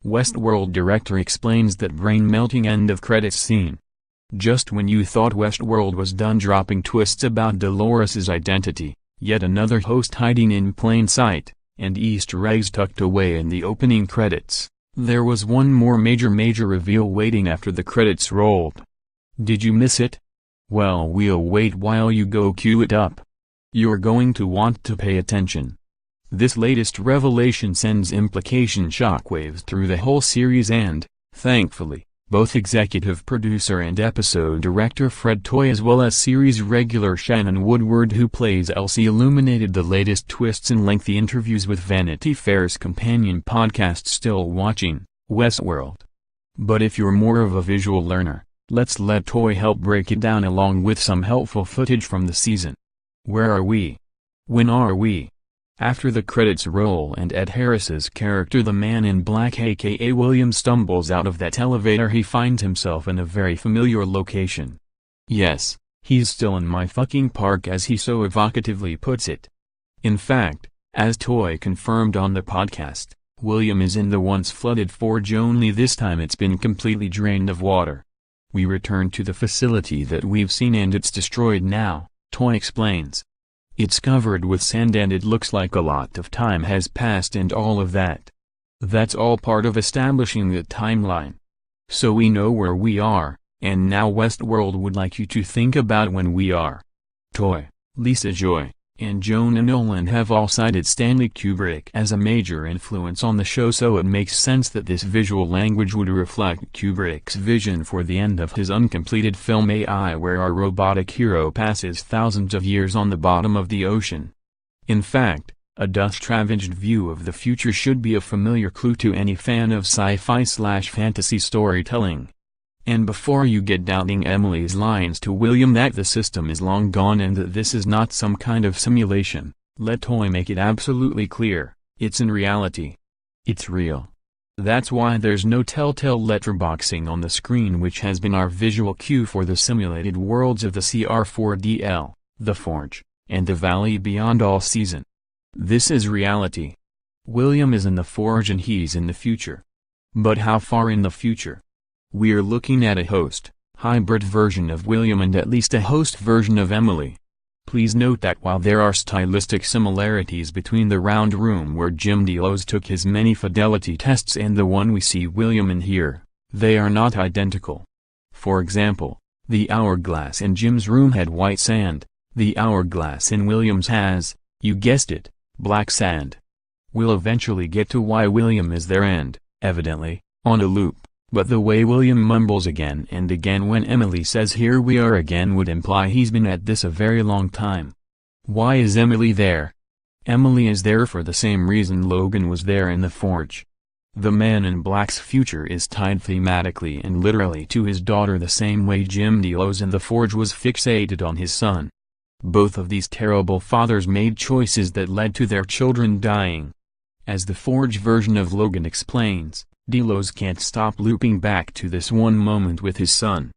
Westworld director explains that brain-melting end-of-credits scene. Just when you thought Westworld was done dropping twists about Dolores' identity, yet another host hiding in plain sight, and Easter eggs tucked away in the opening credits, there was one more major reveal waiting after the credits rolled. Did you miss it? Well, we'll wait while you go cue it up. You're going to want to pay attention. This latest revelation sends implication shockwaves through the whole series and, thankfully, both executive producer and episode director Fred Toye as well as series regular Shannon Woodward who plays Elsie illuminated the latest twists in lengthy interviews with Vanity Fair's companion podcast Still Watching, Westworld. But if you're more of a visual learner, let's let Toye help break it down along with some helpful footage from the season. Where are we? When are we? After the credits roll and Ed Harris's character the Man in Black aka William stumbles out of that elevator he finds himself in a very familiar location. Yes, he's still in my fucking park as he so evocatively puts it. In fact, as Toye confirmed on the podcast, William is in the once flooded forge only this time it's been completely drained of water. We return to the facility that we've seen and it's destroyed now, Toye explains. It's covered with sand and it looks like a lot of time has passed and all of that. That's all part of establishing the timeline. So we know where we are, and now Westworld would like you to think about when we are. Toye, Lisa Joy, and Jonah Nolan have all cited Stanley Kubrick as a major influence on the show, so it makes sense that this visual language would reflect Kubrick's vision for the end of his uncompleted film AI, where our robotic hero passes thousands of years on the bottom of the ocean. In fact, a dust-ravaged view of the future should be a familiar clue to any fan of sci-fi/fantasy storytelling. And before you get doubting Emily's lines to William that the system is long gone and that this is not some kind of simulation, let Toye make it absolutely clear, it's in reality. It's real. That's why there's no telltale letterboxing on the screen, which has been our visual cue for the simulated worlds of the CR4DL, The Forge, and The Valley Beyond all season. This is reality. William is in the Forge and he's in the future. But how far in the future? We're looking at a host, hybrid version of William and at least a host version of Emily. Please note that while there are stylistic similarities between the round room where Jim Delos took his many fidelity tests and the one we see William in here, they are not identical. For example, the hourglass in Jim's room had white sand, the hourglass in William's has, you guessed it, black sand. We'll eventually get to why William is there and, evidently, on a loop. But the way William mumbles again and again when Emily says here we are again would imply he's been at this a very long time. Why is Emily there? Emily is there for the same reason Logan was there in the Forge. The Man in Black's future is tied thematically and literally to his daughter the same way Jim Delos in the Forge was fixated on his son. Both of these terrible fathers made choices that led to their children dying. As the Forge version of Logan explains, Delos can't stop looping back to this one moment with his son.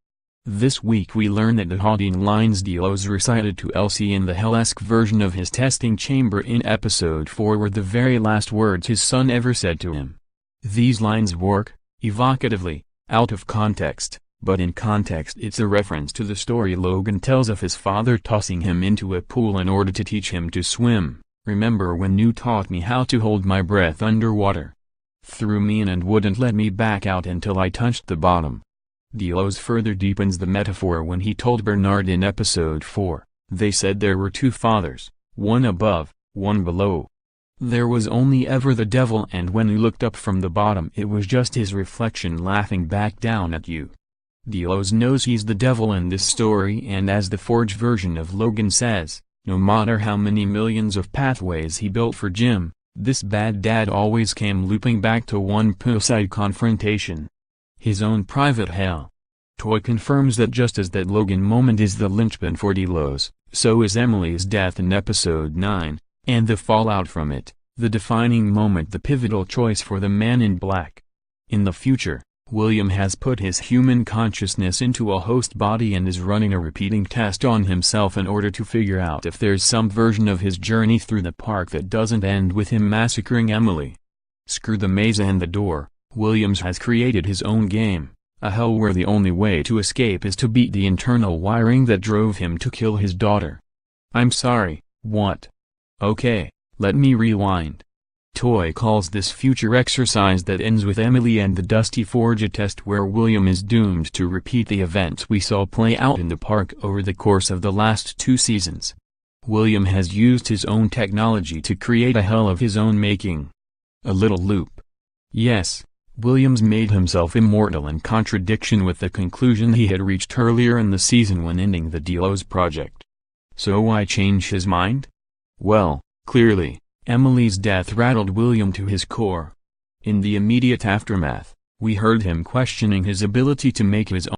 This week we learn that the haunting lines Delos recited to Elsie in the hell-esque version of his testing chamber in episode 4 were the very last words his son ever said to him. These lines work, evocatively, out of context, but in context it's a reference to the story Logan tells of his father tossing him into a pool in order to teach him to swim. Remember when you taught me how to hold my breath underwater? Threw me in and wouldn't let me back out until I touched the bottom. Delos further deepens the metaphor when he told Bernard in episode 4, they said there were two fathers, one above, one below. There was only ever the devil, and when you looked up from the bottom it was just his reflection laughing back down at you. Delos knows he's the devil in this story, and as the Forge version of Logan says, no matter how many millions of pathways he built for Jim, this bad dad always came looping back to one poolside confrontation. His own private hell. Toye confirms that just as that Logan moment is the linchpin for Delos, so is Emily's death in episode 9, and the fallout from it, the defining moment, the pivotal choice for the Man in Black. In the future, William has put his human consciousness into a host body and is running a repeating test on himself in order to figure out if there's some version of his journey through the park that doesn't end with him massacring Emily. Screw the maze and the door, Williams has created his own game, a hell where the only way to escape is to beat the internal wiring that drove him to kill his daughter. I'm sorry, what? Okay, let me rewind. Toy calls this future exercise that ends with Emily and the Dusty Forge a test where William is doomed to repeat the events we saw play out in the park over the course of the last 2 seasons. William has used his own technology to create a hell of his own making. A little loop. Yes, Williams made himself immortal in contradiction with the conclusion he had reached earlier in the season when ending the Delos project. So why change his mind? Well, clearly, Emily's death rattled William to his core. In the immediate aftermath, we heard him questioning his ability to make his